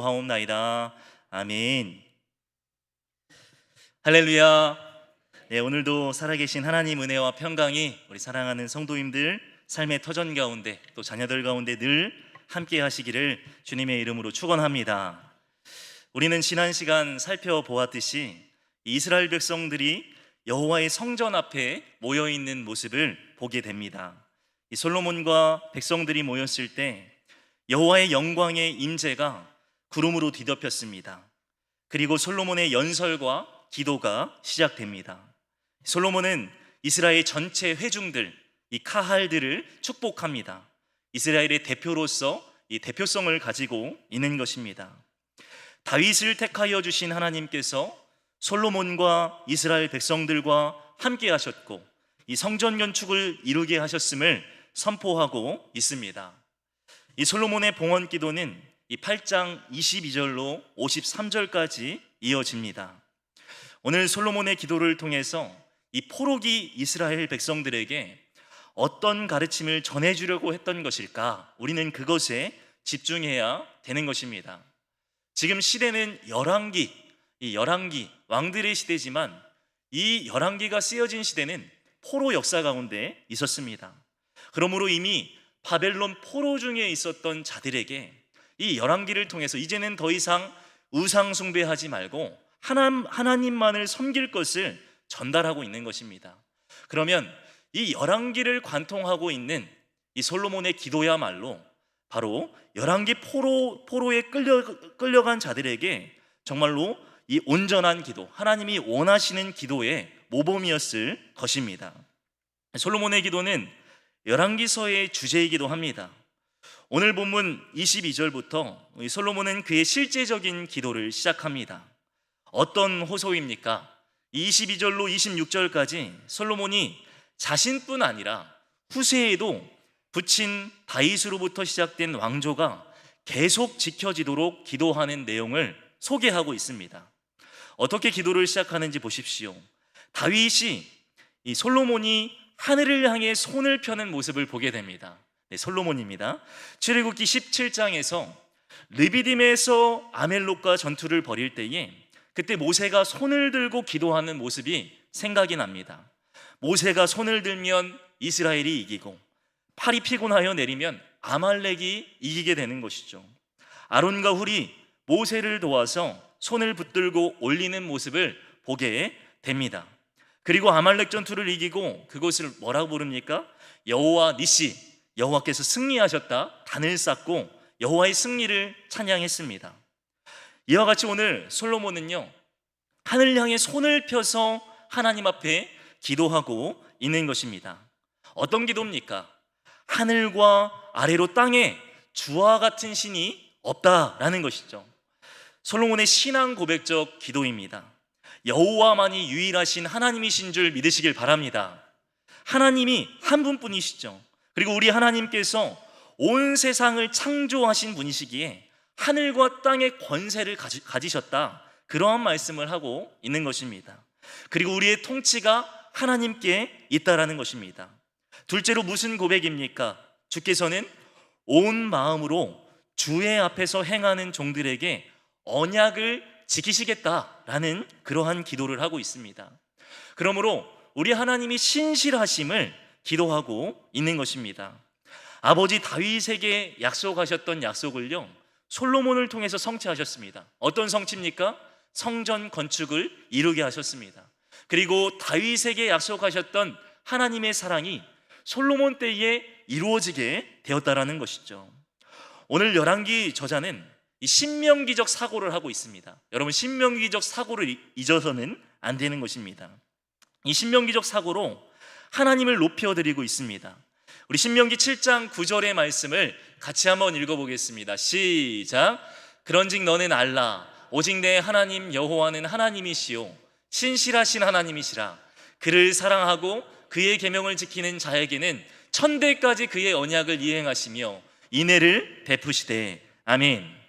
하옵나이다. 아멘. 할렐루야. 네, 오늘도 살아계신 하나님 은혜와 평강이 우리 사랑하는 성도님들 삶의 터전 가운데 또 자녀들 가운데 늘 함께 하시기를 주님의 이름으로 축원합니다. 우리는 지난 시간 살펴보았듯이 이스라엘 백성들이 여호와의 성전 앞에 모여 있는 모습을 보게 됩니다. 이 솔로몬과 백성들이 모였을 때 여호와의 영광의 임재가 구름으로 뒤덮였습니다. 그리고 솔로몬의 연설과 기도가 시작됩니다. 솔로몬은 이스라엘 전체 회중들, 이 카할들을 축복합니다. 이스라엘의 대표로서 이 대표성을 가지고 있는 것입니다. 다윗을 택하여 주신 하나님께서 솔로몬과 이스라엘 백성들과 함께 하셨고 이 성전 건축을 이루게 하셨음을 선포하고 있습니다. 이 솔로몬의 봉헌 기도는 이 8장 22절로 53절까지 이어집니다. 오늘 솔로몬의 기도를 통해서 이 포로기 이스라엘 백성들에게 어떤 가르침을 전해주려고 했던 것일까? 우리는 그것에 집중해야 되는 것입니다. 지금 시대는 이 열왕기 왕들의 시대지만 이 열왕기가 쓰여진 시대는 포로 역사 가운데 있었습니다. 그러므로 이미 바벨론 포로 중에 있었던 자들에게 이 열왕기를 통해서 이제는 더 이상 우상 숭배하지 말고 하나님만을 섬길 것을 전달하고 있는 것입니다. 그러면 이 열왕기를 관통하고 있는 이 솔로몬의 기도야말로 바로 열왕기 포로에 끌려간 자들에게 정말로 이 온전한 기도, 하나님이 원하시는 기도의 모범이었을 것입니다. 솔로몬의 기도는 열왕기서의 주제이기도 합니다. 오늘 본문 22절부터 솔로몬은 그의 실제적인 기도를 시작합니다. 어떤 호소입니까? 22절로 26절까지 솔로몬이 자신뿐 아니라 후세에도 부친 다윗으로부터 시작된 왕조가 계속 지켜지도록 기도하는 내용을 소개하고 있습니다. 어떻게 기도를 시작하는지 보십시오. 다윗이 이 솔로몬이 하늘을 향해 손을 펴는 모습을 보게 됩니다. 네, 솔로몬입니다. 출애굽기 17장에서 르비딤에서 아멜록과 전투를 벌일 때에 그때 모세가 손을 들고 기도하는 모습이 생각이 납니다. 모세가 손을 들면 이스라엘이 이기고 팔이 피곤하여 내리면 아말렉이 이기게 되는 것이죠. 아론과 훌이 모세를 도와서 손을 붙들고 올리는 모습을 보게 됩니다. 그리고 아말렉 전투를 이기고 그것을 뭐라고 부릅니까? 여호와 니시, 여호와께서 승리하셨다, 단을 쌓고 여호와의 승리를 찬양했습니다. 이와 같이 오늘 솔로몬은요, 하늘 향해 손을 펴서 하나님 앞에 기도하고 있는 것입니다. 어떤 기도입니까? 하늘과 아래로 땅에 주와 같은 신이 없다라는 것이죠. 솔로몬의 신앙 고백적 기도입니다. 여호와만이 유일하신 하나님이신 줄 믿으시길 바랍니다. 하나님이 한 분뿐이시죠. 그리고 우리 하나님께서 온 세상을 창조하신 분이시기에 하늘과 땅의 권세를 가지셨다, 그러한 말씀을 하고 있는 것입니다. 그리고 우리의 통치가 하나님께 있다라는 것입니다. 둘째로 무슨 고백입니까? 주께서는 온 마음으로 주의 앞에서 행하는 종들에게 언약을 지키시겠다라는 그러한 기도를 하고 있습니다. 그러므로 우리 하나님이 신실하심을 기도하고 있는 것입니다. 아버지 다윗에게 약속하셨던 약속을요, 솔로몬을 통해서 성취하셨습니다. 어떤 성취입니까? 성전 건축을 이루게 하셨습니다. 그리고 다윗에게 약속하셨던 하나님의 사랑이 솔로몬 때에 이루어지게 되었다라는 것이죠. 오늘 열왕기 저자는 이 신명기적 사고를 하고 있습니다. 여러분, 신명기적 사고를 잊어서는 안 되는 것입니다. 이 신명기적 사고로 하나님을 높여드리고 있습니다. 우리 신명기 7장 9절의 말씀을 같이 한번 읽어보겠습니다. 시작. 그런즉 너는 알라, 오직 내 하나님 여호와는 하나님이시요 신실하신 하나님이시라. 그를 사랑하고 그의 계명을 지키는 자에게는 천대까지 그의 언약을 이행하시며 인애를 베푸시되. 아멘.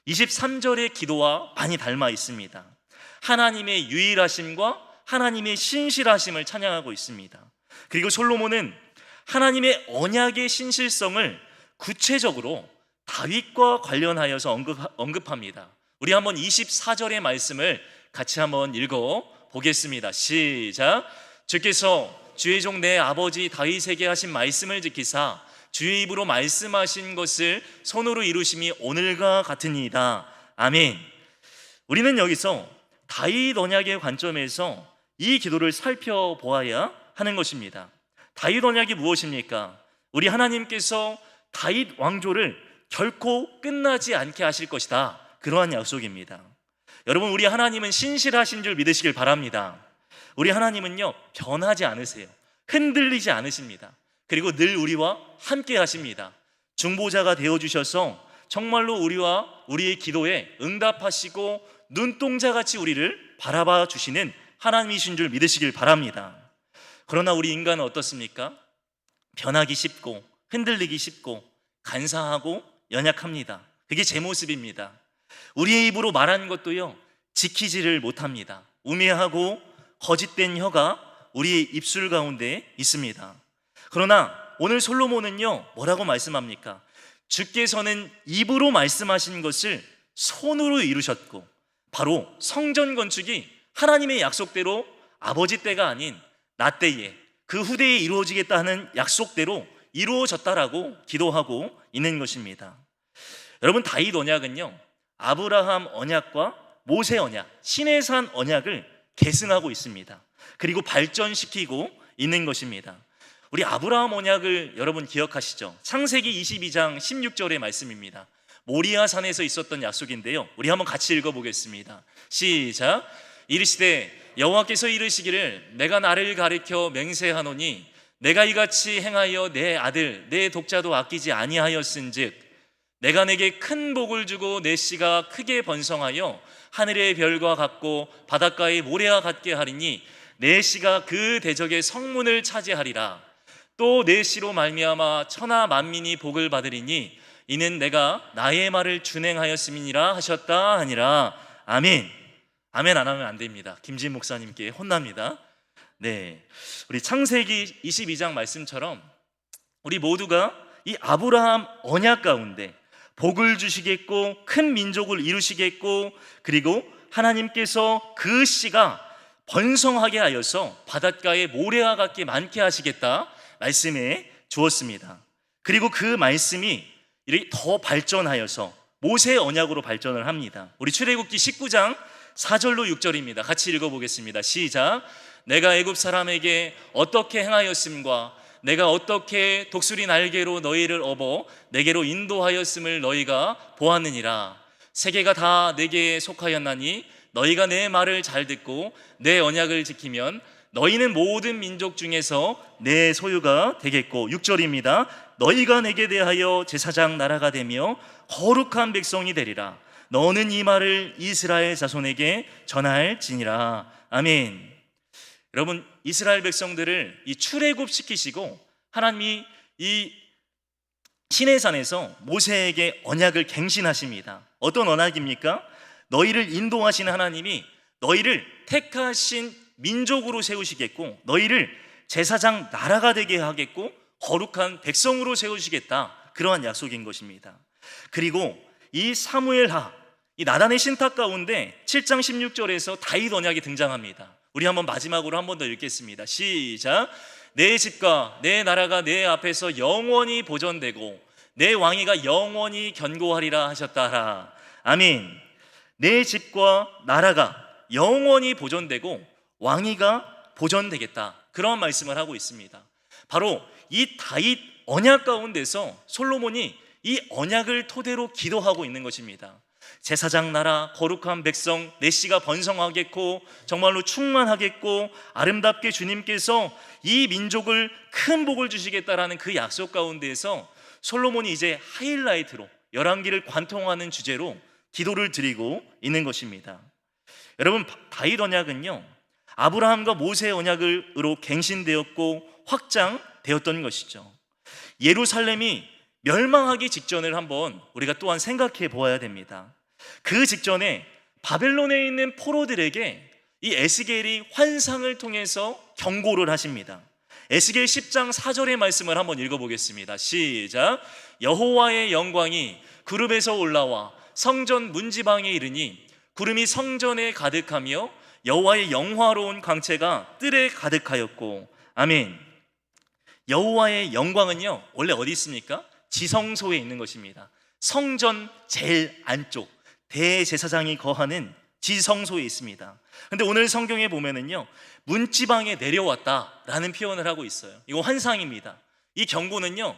23절의 기도와 많이 닮아 있습니다. 하나님의 유일하심과 하나님의 신실하심을 찬양하고 있습니다. 그리고 솔로몬은 하나님의 언약의 신실성을 구체적으로 다윗과 관련하여서 언급합니다. 우리 한번 24절의 말씀을 같이 한번 읽어 보겠습니다. 시작. 주께서 주의 종 내 아버지 다윗에게 하신 말씀을 지키사 주의 입으로 말씀하신 것을 손으로 이루심이 오늘과 같으니이다. 아멘. 우리는 여기서 다윗 언약의 관점에서 이 기도를 살펴보아야 하는 것입니다. 다윗 언약이 무엇입니까? 우리 하나님께서 다윗 왕조를 결코 끝나지 않게 하실 것이다. 그러한 약속입니다. 여러분, 우리 하나님은 신실하신 줄 믿으시길 바랍니다. 우리 하나님은요, 변하지 않으세요. 흔들리지 않으십니다. 그리고 늘 우리와 함께 하십니다. 중보자가 되어주셔서 정말로 우리와 우리의 기도에 응답하시고 눈동자같이 우리를 바라봐 주시는 하나님이신 줄 믿으시길 바랍니다. 그러나 우리 인간은 어떻습니까? 변하기 쉽고 흔들리기 쉽고 간사하고 연약합니다. 그게 제 모습입니다. 우리의 입으로 말하는 것도요, 지키지를 못합니다. 우매하고 거짓된 혀가 우리의 입술 가운데 있습니다. 그러나 오늘 솔로몬은요, 뭐라고 말씀합니까? 주께서는 입으로 말씀하신 것을 손으로 이루셨고, 바로 성전 건축이 하나님의 약속대로 아버지 때가 아닌 나 때에, 그 후대에 이루어지겠다 하는 약속대로 이루어졌다라고 기도하고 있는 것입니다. 여러분, 다윗 언약은요, 아브라함 언약과 모세 언약, 시내산 언약을 계승하고 있습니다. 그리고 발전시키고 있는 것입니다. 우리 아브라함 언약을 여러분 기억하시죠? 창세기 22장 16절의 말씀입니다. 모리아 산에서 있었던 약속인데요, 우리 한번 같이 읽어보겠습니다. 시작. 이르시되 여호와께서 이르시기를 내가 나를 가리켜 맹세하노니 내가 이같이 행하여 내 아들 내 독자도 아끼지 아니하였은즉 내가 내게 큰 복을 주고 내 씨가 크게 번성하여 하늘의 별과 같고 바닷가의 모래와 같게 하리니 내 씨가 그 대적의 성문을 차지하리라. 또 내 씨로 말미암아 천하 만민이 복을 받으리니 이는 내가 나의 말을 준행하였음이니라 하셨다 하니라. 아멘. 아멘 안 하면 안 됩니다. 김진 목사님께 혼납니다. 네, 우리 창세기 22장 말씀처럼 우리 모두가 이 아브라함 언약 가운데 복을 주시겠고 큰 민족을 이루시겠고, 그리고 하나님께서 그 씨가 번성하게 하여서 바닷가에 모래와 같게 많게 하시겠다 말씀해 주었습니다. 그리고 그 말씀이 더 발전하여서 모세 언약으로 발전을 합니다. 우리 출애굽기 19장 4절로 6절입니다. 같이 읽어보겠습니다. 시작. 내가 애굽 사람에게 어떻게 행하였음과 내가 어떻게 독수리 날개로 너희를 업어 내게로 인도하였음을 너희가 보았느니라. 세계가 다 내게 속하였나니 너희가 내 말을 잘 듣고 내 언약을 지키면 너희는 모든 민족 중에서 내 소유가 되겠고, 6절입니다. 너희가 내게 대하여 제사장 나라가 되며 거룩한 백성이 되리라. 너는 이 말을 이스라엘 자손에게 전할지니라. 아멘. 여러분, 이스라엘 백성들을 이 출애굽시키시고 하나님이 이 시내산에서 모세에게 언약을 갱신하십니다. 어떤 언약입니까? 너희를 인도하시는 하나님이 너희를 택하신 민족으로 세우시겠고 너희를 제사장 나라가 되게 하겠고 거룩한 백성으로 세우시겠다, 그러한 약속인 것입니다. 그리고 이 사무엘하, 이 나단의 신탁 가운데 7장 16절에서 다윗 언약이 등장합니다. 우리 한번 마지막으로 한 번 더 읽겠습니다. 시작. 내 집과 내 나라가 내 앞에서 영원히 보존되고 내 왕위가 영원히 견고하리라 하셨다. 아멘. 내 집과 나라가 영원히 보존되고 왕위가 보존되겠다, 그런 말씀을 하고 있습니다. 바로 이 다윗 언약 가운데서 솔로몬이 이 언약을 토대로 기도하고 있는 것입니다. 제사장 나라, 거룩한 백성, 내 씨가 번성하겠고 정말로 충만하겠고 아름답게 주님께서 이 민족을 큰 복을 주시겠다라는 그 약속 가운데에서 솔로몬이 이제 하이라이트로 열왕기를 관통하는 주제로 기도를 드리고 있는 것입니다. 여러분, 다윗 언약은요, 아브라함과 모세의 언약으로 갱신되었고 확장되었던 것이죠. 예루살렘이 멸망하기 직전을 한번 우리가 또한 생각해 보아야 됩니다. 그 직전에 바벨론에 있는 포로들에게 이 에스겔이 환상을 통해서 경고를 하십니다. 에스겔 10장 4절의 말씀을 한번 읽어보겠습니다. 시작. 여호와의 영광이 구름에서 올라와 성전 문지방에 이르니 구름이 성전에 가득하며 여호와의 영화로운 광채가 뜰에 가득하였고. 아멘. 여호와의 영광은요, 원래 어디 있습니까? 지성소에 있는 것입니다. 성전 제일 안쪽, 대제사장이 거하는 지성소에 있습니다. 근데 오늘 성경에 보면은요, 문지방에 내려왔다라는 표현을 하고 있어요. 이거 환상입니다. 이 경고는요,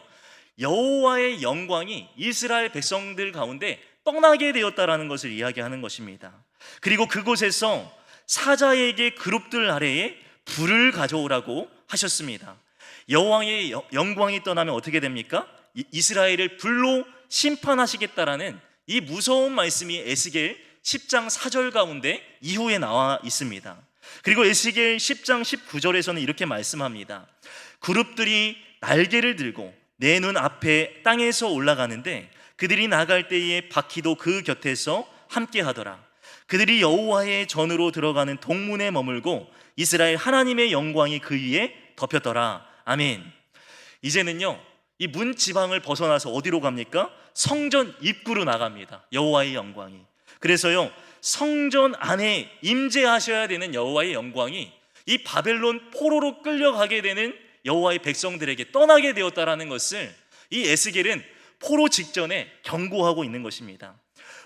여호와의 영광이 이스라엘 백성들 가운데 떠나게 되었다라는 것을 이야기하는 것입니다. 그리고 그곳에서 사자에게 그룹들 아래에 불을 가져오라고 하셨습니다. 여호와의 영광이 떠나면 어떻게 됩니까? 이스라엘을 불로 심판하시겠다라는 이 무서운 말씀이 에스겔 10장 4절 가운데 이후에 나와 있습니다. 그리고 에스겔 10장 19절에서는 이렇게 말씀합니다. 그룹들이 날개를 들고 내 눈 앞에 땅에서 올라가는데 그들이 나갈 때에 바퀴도 그 곁에서 함께 하더라. 그들이 여호와의 전으로 들어가는 동문에 머물고 이스라엘 하나님의 영광이 그 위에 덮였더라. 아멘. 이제는요, 이 문 지방을 벗어나서 어디로 갑니까? 성전 입구로 나갑니다. 여호와의 영광이. 그래서요, 성전 안에 임재하셔야 되는 여호와의 영광이 이 바벨론 포로로 끌려가게 되는 여호와의 백성들에게 떠나게 되었다라는 것을 이 에스겔은 포로 직전에 경고하고 있는 것입니다.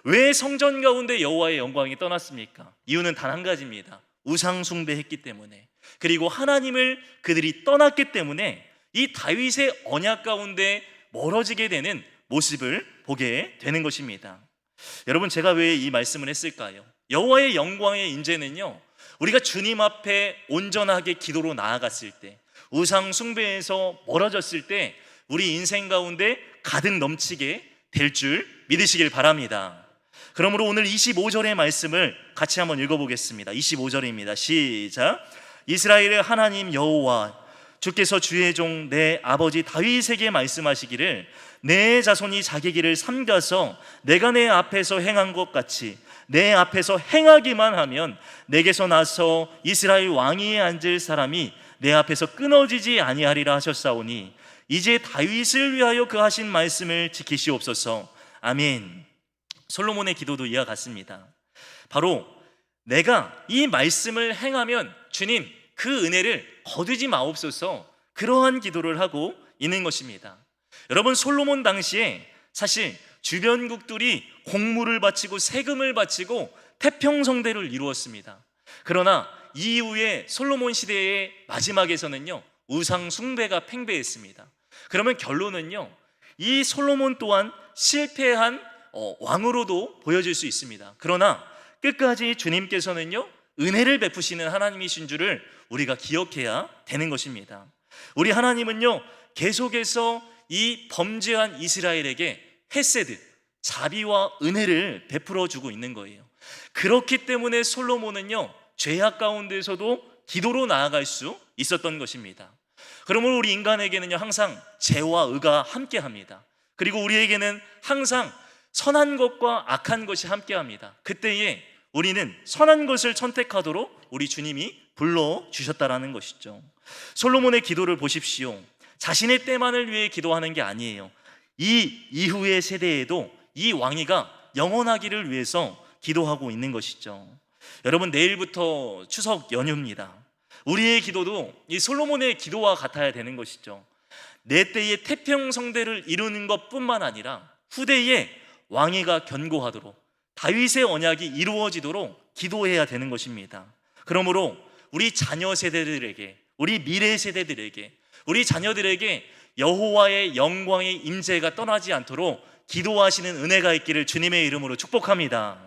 왜 성전 가운데 여호와의 영광이 떠났습니까? 이유는 단 한 가지입니다. 우상 숭배했기 때문에, 그리고 하나님을 그들이 떠났기 때문에 이 다윗의 언약 가운데 멀어지게 되는 모습을 보게 되는 것입니다. 여러분, 제가 왜 이 말씀을 했을까요? 여호와의 영광의 임재는요, 우리가 주님 앞에 온전하게 기도로 나아갔을 때, 우상 숭배에서 멀어졌을 때 우리 인생 가운데 가득 넘치게 될 줄 믿으시길 바랍니다. 그러므로 오늘 25절의 말씀을 같이 한번 읽어보겠습니다. 25절입니다. 시작. 이스라엘의 하나님 여호와 주께서 주의 종 내 아버지 다윗에게 말씀하시기를 내 자손이 자기 길을 삼가서 내가 내 앞에서 행한 것 같이 내 앞에서 행하기만 하면 내게서 나서 이스라엘 왕위에 앉을 사람이 내 앞에서 끊어지지 아니하리라 하셨사오니 이제 다윗을 위하여 그 하신 말씀을 지키시옵소서. 아멘. 솔로몬의 기도도 이와 같습니다. 바로 내가 이 말씀을 행하면 주님 그 은혜를 거두지 마옵소서, 그러한 기도를 하고 있는 것입니다. 여러분, 솔로몬 당시에 사실 주변국들이 공물을 바치고 세금을 바치고 태평성대를 이루었습니다. 그러나 이후에 솔로몬 시대의 마지막에서는요, 우상 숭배가 팽배했습니다. 그러면 결론은요, 이 솔로몬 또한 실패한 왕으로도 보여질 수 있습니다. 그러나 끝까지 주님께서는요, 은혜를 베푸시는 하나님이신 줄을 우리가 기억해야 되는 것입니다. 우리 하나님은요, 계속해서 이 범죄한 이스라엘에게 헤세드, 자비와 은혜를 베풀어 주고 있는 거예요. 그렇기 때문에 솔로몬은요, 죄악 가운데서도 기도로 나아갈 수 있었던 것입니다. 그러므로 우리 인간에게는요, 항상 죄와 의가 함께합니다. 그리고 우리에게는 항상 선한 것과 악한 것이 함께합니다. 그때에 우리는 선한 것을 선택하도록 우리 주님이 불러주셨다라는 것이죠. 솔로몬의 기도를 보십시오. 자신의 때만을 위해 기도하는 게 아니에요. 이 이후의 세대에도 이 왕위가 영원하기를 위해서 기도하고 있는 것이죠. 여러분, 내일부터 추석 연휴입니다. 우리의 기도도 이 솔로몬의 기도와 같아야 되는 것이죠. 내 때의 태평성대를 이루는 것뿐만 아니라 후대에 왕위가 견고하도록, 다윗의 언약이 이루어지도록 기도해야 되는 것입니다. 그러므로 우리 자녀 세대들에게, 우리 미래 세대들에게, 우리 자녀들에게 여호와의 영광의 임재가 떠나지 않도록 기도하시는 은혜가 있기를 주님의 이름으로 축복합니다.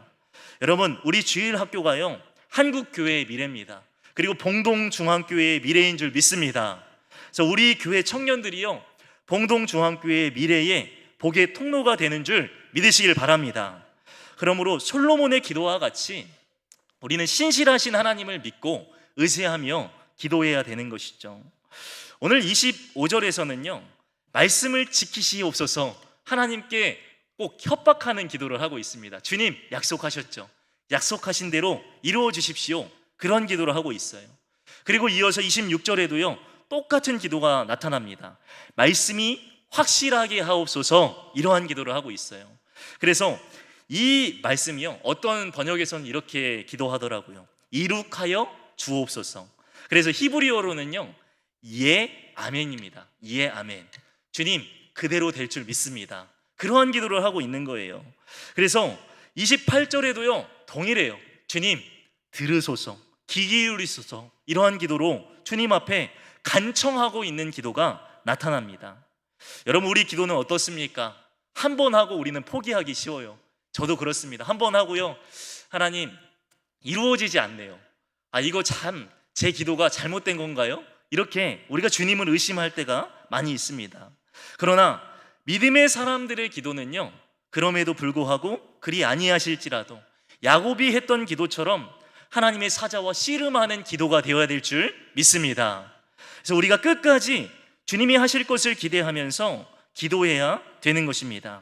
여러분, 우리 주일학교가요, 한국교회의 미래입니다. 그리고 봉동중앙교회의 미래인 줄 믿습니다. 그래서 우리 교회 청년들이요, 봉동중앙교회의 미래의 복의 통로가 되는 줄 믿으시길 바랍니다. 그러므로 솔로몬의 기도와 같이 우리는 신실하신 하나님을 믿고 의지하며 기도해야 되는 것이죠. 오늘 25절에서는요, 말씀을 지키시옵소서, 하나님께 꼭 협박하는 기도를 하고 있습니다. 주님 약속하셨죠. 약속하신 대로 이루어 주십시오. 그런 기도를 하고 있어요. 그리고 이어서 26절에도요, 똑같은 기도가 나타납니다. 말씀이 확실하게 하옵소서, 이러한 기도를 하고 있어요. 그래서 이 말씀이요, 어떤 번역에서는 이렇게 기도하더라고요. 이룩하여 주옵소서. 그래서 히브리어로는요, 예 아멘입니다. 예 아멘. 주님 그대로 될 줄 믿습니다. 그러한 기도를 하고 있는 거예요. 그래서 28절에도요 동일해요. 주님 들으소서, 귀 기울이소서. 이러한 기도로 주님 앞에 간청하고 있는 기도가 나타납니다. 여러분, 우리 기도는 어떻습니까? 한 번 하고 우리는 포기하기 쉬워요. 저도 그렇습니다. 한 번 하고요, 하나님 이루어지지 않네요. 이거 참 제 기도가 잘못된 건가요? 이렇게 우리가 주님을 의심할 때가 많이 있습니다. 그러나 믿음의 사람들의 기도는요, 그럼에도 불구하고 그리 아니하실지라도 야곱이 했던 기도처럼 하나님의 사자와 씨름하는 기도가 되어야 될 줄 믿습니다. 그래서 우리가 끝까지 주님이 하실 것을 기대하면서 기도해야 되는 것입니다.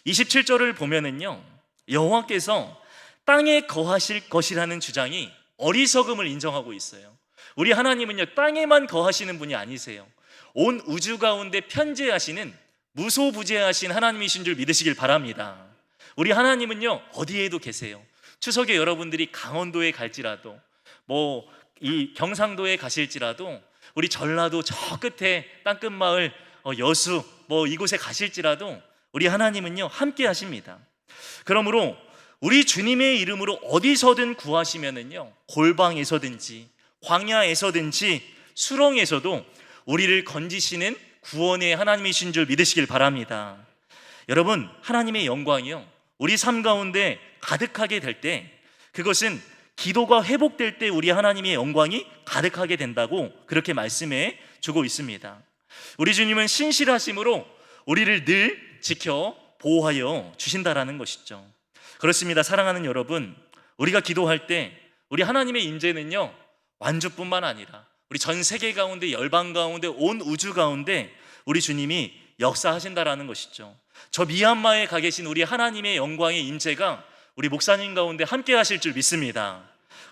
27절을 보면은요, 여호와께서 땅에 거하실 것이라는 주장이 어리석음을 인정하고 있어요. 우리 하나님은요, 땅에만 거하시는 분이 아니세요. 온 우주 가운데 편재하시는 무소부재하신 하나님이신 줄 믿으시길 바랍니다. 우리 하나님은요, 어디에도 계세요. 추석에 여러분들이 강원도에 갈지라도, 이 경상도에 가실지라도, 우리 전라도 저 끝에 땅끝마을 여수 이곳에 가실지라도 우리 하나님은요 함께 하십니다. 그러므로 우리 주님의 이름으로 어디서든 구하시면은요, 골방에서든지 광야에서든지 수렁에서도 우리를 건지시는 구원의 하나님이신 줄 믿으시길 바랍니다. 여러분, 하나님의 영광이요, 우리 삶 가운데 가득하게 될 때, 그것은 기도가 회복될 때 우리 하나님의 영광이 가득하게 된다고 그렇게 말씀해 주고 있습니다. 우리 주님은 신실하심으로 우리를 늘 지켜 보호하여 주신다라는 것이죠. 그렇습니다. 사랑하는 여러분, 우리가 기도할 때 우리 하나님의 임재는요, 완주뿐만 아니라 우리 전 세계 가운데, 열방 가운데, 온 우주 가운데 우리 주님이 역사하신다라는 것이죠. 저 미얀마에 가 계신 우리 하나님의 영광의 임재가 우리 목사님 가운데 함께 하실 줄 믿습니다.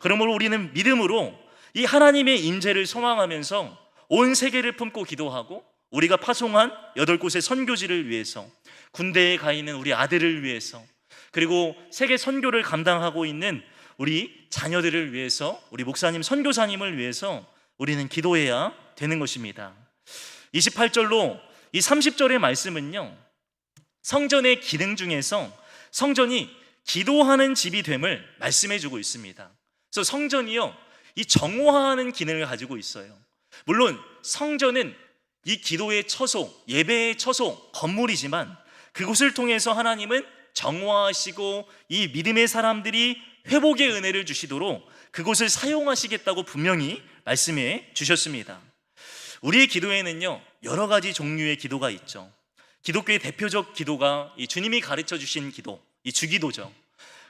그러므로 우리는 믿음으로 이 하나님의 임재를 소망하면서 온 세계를 품고 기도하고, 우리가 파송한 8곳의 선교지를 위해서, 군대에 가 있는 우리 아들을 위해서, 그리고 세계 선교를 감당하고 있는 우리 자녀들을 위해서, 우리 목사님, 선교사님을 위해서 우리는 기도해야 되는 것입니다. 28절로 이 30절의 말씀은요, 성전의 기능 중에서 성전이 기도하는 집이 됨을 말씀해 주고 있습니다. 그래서 성전이요, 이 정화하는 기능을 가지고 있어요. 물론 성전은 이 기도의 처소, 예배의 처소, 건물이지만 그곳을 통해서 하나님은 정화하시고 이 믿음의 사람들이 회복의 은혜를 주시도록 그곳을 사용하시겠다고 분명히 말씀해 주셨습니다. 우리의 기도에는요, 여러 가지 종류의 기도가 있죠. 기독교의 대표적 기도가 이 주님이 가르쳐 주신 기도, 이 주기도죠.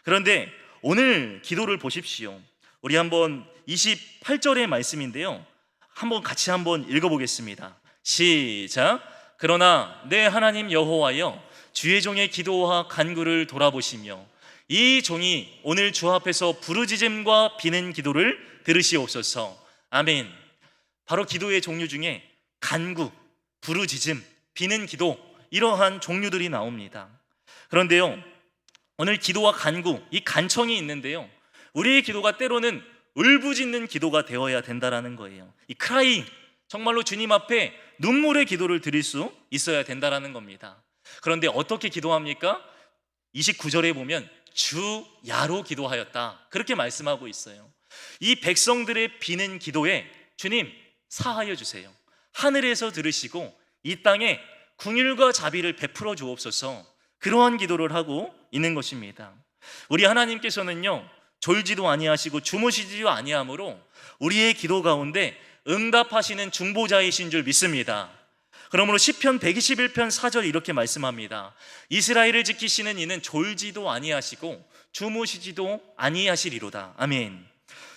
그런데 오늘 기도를 보십시오. 우리 한번 28절의 말씀인데요, 한번 같이 한번 읽어보겠습니다. 시작. 그러나 내 하나님 여호와여, 주의 종의 기도와 간구를 돌아보시며 이 종이 오늘 주 앞에서 부르짖음과 비는 기도를 들으시옵소서. 아멘. 바로 기도의 종류 중에 간구, 부르짖음, 비는 기도, 이러한 종류들이 나옵니다. 그런데요, 오늘 기도와 간구, 이 간청이 있는데요, 우리의 기도가 때로는 울부짖는 기도가 되어야 된다라는 거예요. 이 크라잉, 정말로 주님 앞에 눈물의 기도를 드릴 수 있어야 된다라는 겁니다. 그런데 어떻게 기도합니까? 29절에 보면 주야로 기도하였다, 그렇게 말씀하고 있어요. 이 백성들의 비는 기도에 주님 사하여 주세요. 하늘에서 들으시고 이 땅에 긍휼과 자비를 베풀어 주옵소서. 그러한 기도를 하고 있는 것입니다. 우리 하나님께서는요, 졸지도 아니하시고 주무시지도 아니하므로 우리의 기도 가운데 응답하시는 중보자이신 줄 믿습니다. 그러므로 시편 121편 4절 이렇게 말씀합니다. 이스라엘을 지키시는 이는 졸지도 아니하시고 주무시지도 아니하시리로다. 아멘.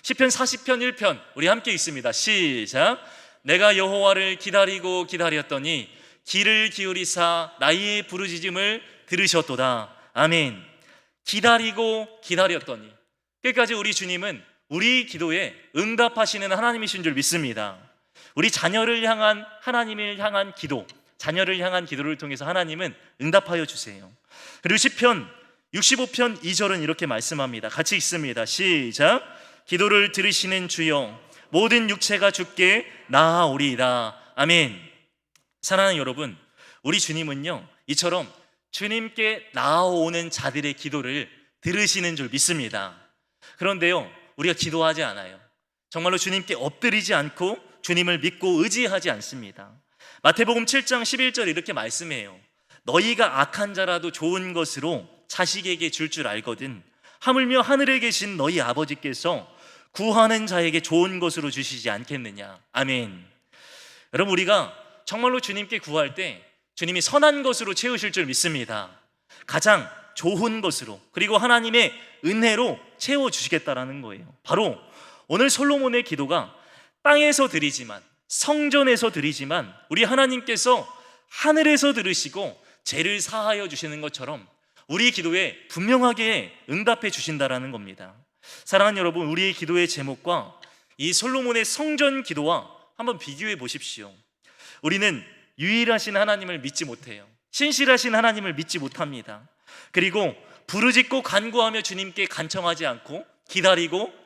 시편 40편 1편 우리 함께 읽습니다. 시작. 내가 여호와를 기다리고 기다렸더니 귀를 기울이사 나의 부르짖음을 들으셨도다. 아멘. 기다리고 기다렸더니, 끝까지 우리 주님은 우리 기도에 응답하시는 하나님이신 줄 믿습니다. 우리 자녀를 향한 하나님을 향한 기도, 자녀를 향한 기도를 통해서 하나님은 응답하여 주세요. 그리고 시편 65편 2절은 이렇게 말씀합니다. 같이 읽습니다. 시작. 기도를 들으시는 주여, 모든 육체가 주께 나아오리이다. 아멘. 사랑하는 여러분, 우리 주님은요, 이처럼 주님께 나아오는 자들의 기도를 들으시는 줄 믿습니다. 그런데요, 우리가 기도하지 않아요. 정말로 주님께 엎드리지 않고 주님을 믿고 의지하지 않습니다. 마태복음 7장 11절 이렇게 말씀해요. 너희가 악한 자라도 좋은 것으로 자식에게 줄 알거든 하물며 하늘에 계신 너희 아버지께서 구하는 자에게 좋은 것으로 주시지 않겠느냐. 아멘. 여러분, 우리가 정말로 주님께 구할 때 주님이 선한 것으로 채우실 줄 믿습니다. 가장 좋은 것으로, 그리고 하나님의 은혜로 채워주시겠다라는 거예요. 바로 오늘 솔로몬의 기도가 땅에서 드리지만, 성전에서 드리지만 우리 하나님께서 하늘에서 들으시고 죄를 사하여 주시는 것처럼 우리 기도에 분명하게 응답해 주신다라는 겁니다. 사랑하는 여러분, 우리의 기도의 제목과 이 솔로몬의 성전 기도와 한번 비교해 보십시오. 우리는 유일하신 하나님을 믿지 못해요. 신실하신 하나님을 믿지 못합니다. 그리고 부르짖고 간구하며 주님께 간청하지 않고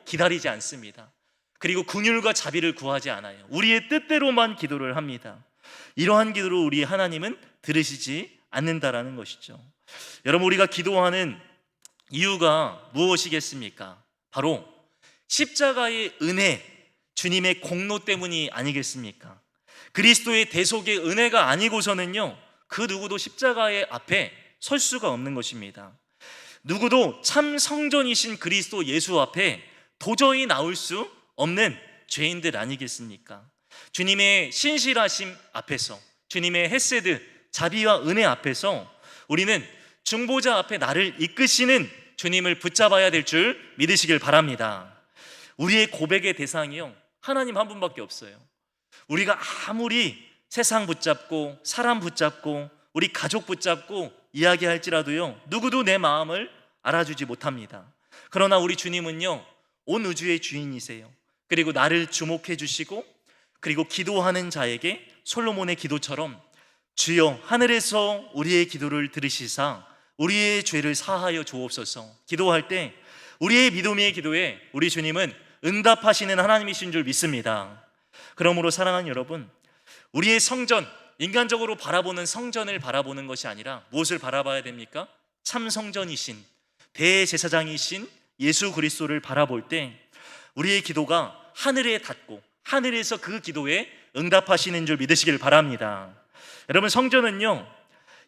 기다리지 않습니다. 그리고 긍휼과 자비를 구하지 않아요. 우리의 뜻대로만 기도를 합니다. 이러한 기도로 우리 하나님은 들으시지 않는다라는 것이죠. 여러분, 우리가 기도하는 이유가 무엇이겠습니까? 바로 십자가의 은혜, 주님의 공로 때문이 아니겠습니까? 그리스도의 대속의 은혜가 아니고서는요, 그 누구도 십자가의 앞에 설 수가 없는 것입니다. 누구도 참 성전이신 그리스도 예수 앞에 도저히 나올 수 없는 죄인들 아니겠습니까? 주님의 신실하심 앞에서, 주님의 헤세드, 자비와 은혜 앞에서 우리는 중보자 앞에 나를 이끄시는 주님을 붙잡아야 될 줄 믿으시길 바랍니다. 우리의 고백의 대상이요, 하나님 한 분밖에 없어요. 우리가 아무리 세상 붙잡고 사람 붙잡고 우리 가족 붙잡고 이야기할지라도요, 누구도 내 마음을 알아주지 못합니다. 그러나 우리 주님은요, 온 우주의 주인이세요. 그리고 나를 주목해 주시고, 그리고 기도하는 자에게 솔로몬의 기도처럼 주여 하늘에서 우리의 기도를 들으시사 우리의 죄를 사하여 주옵소서 기도할 때 우리의 믿음의 기도에 우리 주님은 응답하시는 하나님이신 줄 믿습니다. 그러므로 사랑하는 여러분, 우리의 성전, 인간적으로 바라보는 성전을 바라보는 것이 아니라 무엇을 바라봐야 됩니까? 참 성전이신 대제사장이신 예수 그리스도를 바라볼 때 우리의 기도가 하늘에 닿고 하늘에서 그 기도에 응답하시는 줄 믿으시길 바랍니다. 여러분, 성전은요,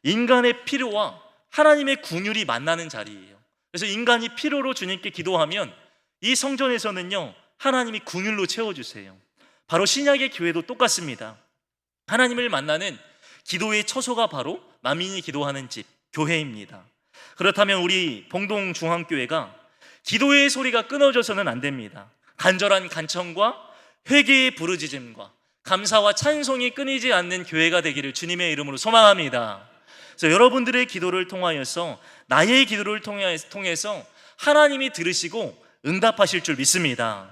인간의 필요와 하나님의 긍휼이 만나는 자리예요. 그래서 인간이 필요로 주님께 기도하면 이 성전에서는요, 하나님이 긍휼로 채워주세요. 바로 신약의 교회도 똑같습니다. 하나님을 만나는 기도의 처소가 바로 만민이 기도하는 집, 교회입니다. 그렇다면 우리 봉동중앙교회가 기도의 소리가 끊어져서는 안 됩니다. 간절한 간청과 회개의 부르짖음과 감사와 찬송이 끊이지 않는 교회가 되기를 주님의 이름으로 소망합니다. 그래서 여러분들의 기도를 통하여서, 나의 기도를 통해서 하나님이 들으시고 응답하실 줄 믿습니다.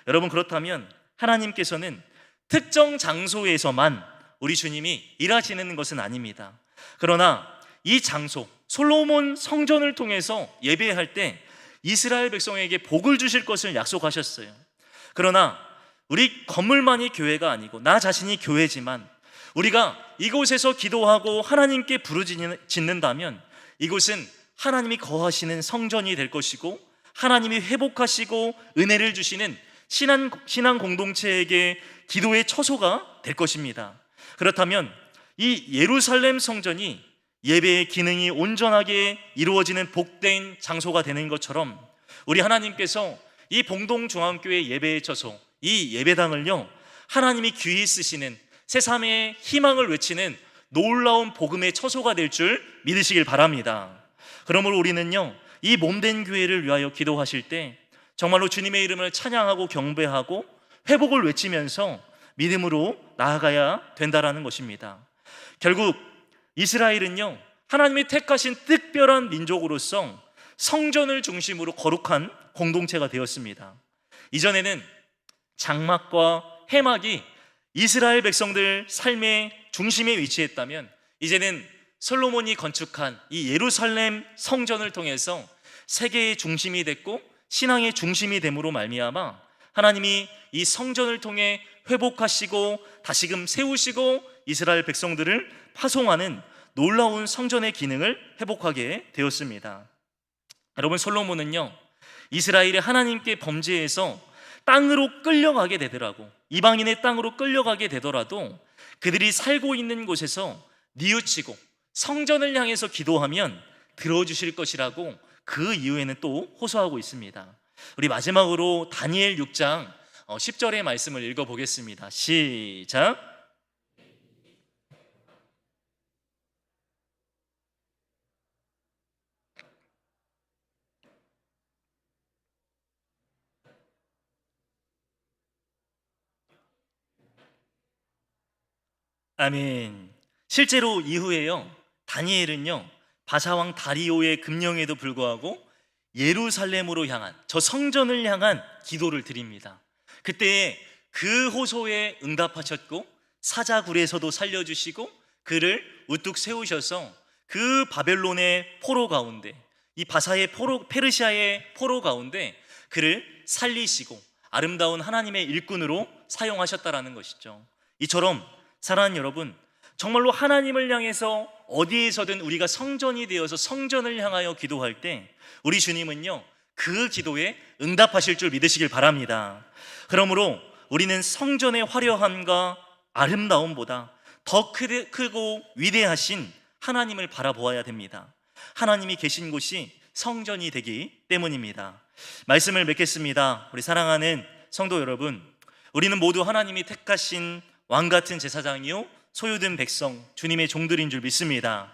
여러분, 그렇다면 하나님께서는 특정 장소에서만 우리 주님이 일하시는 것은 아닙니다. 그러나 이 장소, 솔로몬 성전을 통해서 예배할 때 이스라엘 백성에게 복을 주실 것을 약속하셨어요. 그러나 우리 건물만이 교회가 아니고 나 자신이 교회지만 우리가 이곳에서 기도하고 하나님께 부르짖는다면 이곳은 하나님이 거하시는 성전이 될 것이고, 하나님이 회복하시고 은혜를 주시는 신앙 공동체에게 기도의 처소가 될 것입니다. 그렇다면 이 예루살렘 성전이 예배의 기능이 온전하게 이루어지는 복된 장소가 되는 것처럼 우리 하나님께서 이 봉동중앙교회 예배의 처소, 이 예배당을요, 하나님이 귀히 쓰시는 새삼의 희망을 외치는 놀라운 복음의 처소가 될 줄 믿으시길 바랍니다. 그러므로 우리는요, 이 몸된 교회를 위하여 기도하실 때 정말로 주님의 이름을 찬양하고 경배하고 회복을 외치면서 믿음으로 나아가야 된다라는 것입니다. 결국 이스라엘은요, 하나님이 택하신 특별한 민족으로서 성전을 중심으로 거룩한 공동체가 되었습니다. 이전에는 장막과 해막이 이스라엘 백성들 삶의 중심에 위치했다면 이제는 솔로몬이 건축한 이 예루살렘 성전을 통해서 세계의 중심이 됐고 신앙의 중심이 됨으로 말미암아 하나님이 이 성전을 통해 회복하시고 다시금 세우시고 이스라엘 백성들을 파송하는 놀라운 성전의 기능을 회복하게 되었습니다. 여러분, 솔로몬은요, 이스라엘이 하나님께 범죄해서 땅으로 끌려가게 되더라고, 이방인의 땅으로 끌려가게 되더라도 그들이 살고 있는 곳에서 뉘우치고 성전을 향해서 기도하면 들어주실 것이라고 그 이후에는 또 호소하고 있습니다. 우리 마지막으로 다니엘 6장 10절의 말씀을 읽어보겠습니다. 시작. 아멘. 실제로 이후에요, 다니엘은요, 바사왕 다리오의 금령에도 불구하고 예루살렘으로 향한, 저 성전을 향한 기도를 드립니다. 그때 그 호소에 응답하셨고 사자굴에서도 살려주시고 그를 우뚝 세우셔서 그 바벨론의 포로 가운데, 이 바사의 포로, 페르시아의 포로 가운데 그를 살리시고 아름다운 하나님의 일꾼으로 사용하셨다라는 것이죠. 이처럼 사랑하는 여러분, 정말로 하나님을 향해서 어디에서든 우리가 성전이 되어서 성전을 향하여 기도할 때 우리 주님은요, 그 기도에 응답하실 줄 믿으시길 바랍니다. 그러므로 우리는 성전의 화려함과 아름다움보다 더 크고 위대하신 하나님을 바라보아야 됩니다. 하나님이 계신 곳이 성전이 되기 때문입니다. 말씀을 맺겠습니다. 우리 사랑하는 성도 여러분, 우리는 모두 하나님이 택하신 왕같은 제사장이요 소유된 백성, 주님의 종들인 줄 믿습니다.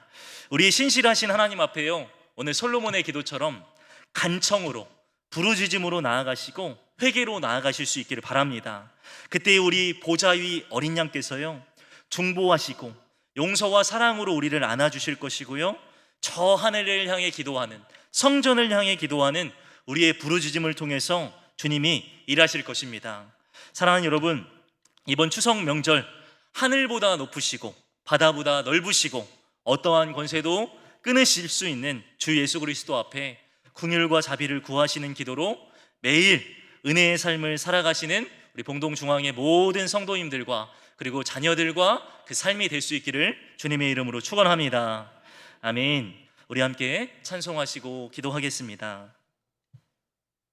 우리의 신실하신 하나님 앞에요, 오늘 솔로몬의 기도처럼 간청으로, 부르짖음으로 나아가시고 회개로 나아가실 수 있기를 바랍니다. 그때 우리 보좌위 어린 양께서요, 중보하시고 용서와 사랑으로 우리를 안아주실 것이고요, 저 하늘을 향해 기도하는, 성전을 향해 기도하는 우리의 부르짖음을 통해서 주님이 일하실 것입니다. 사랑하는 여러분, 이번 추석 명절 하늘보다 높으시고 바다보다 넓으시고 어떠한 권세도 끊으실 수 있는 주 예수 그리스도 앞에 긍휼과 자비를 구하시는 기도로 매일 은혜의 삶을 살아가시는 우리 봉동중앙의 모든 성도님들과 그리고 자녀들과 그 삶이 될 수 있기를 주님의 이름으로 축원합니다. 아멘. 우리 함께 찬송하시고 기도하겠습니다.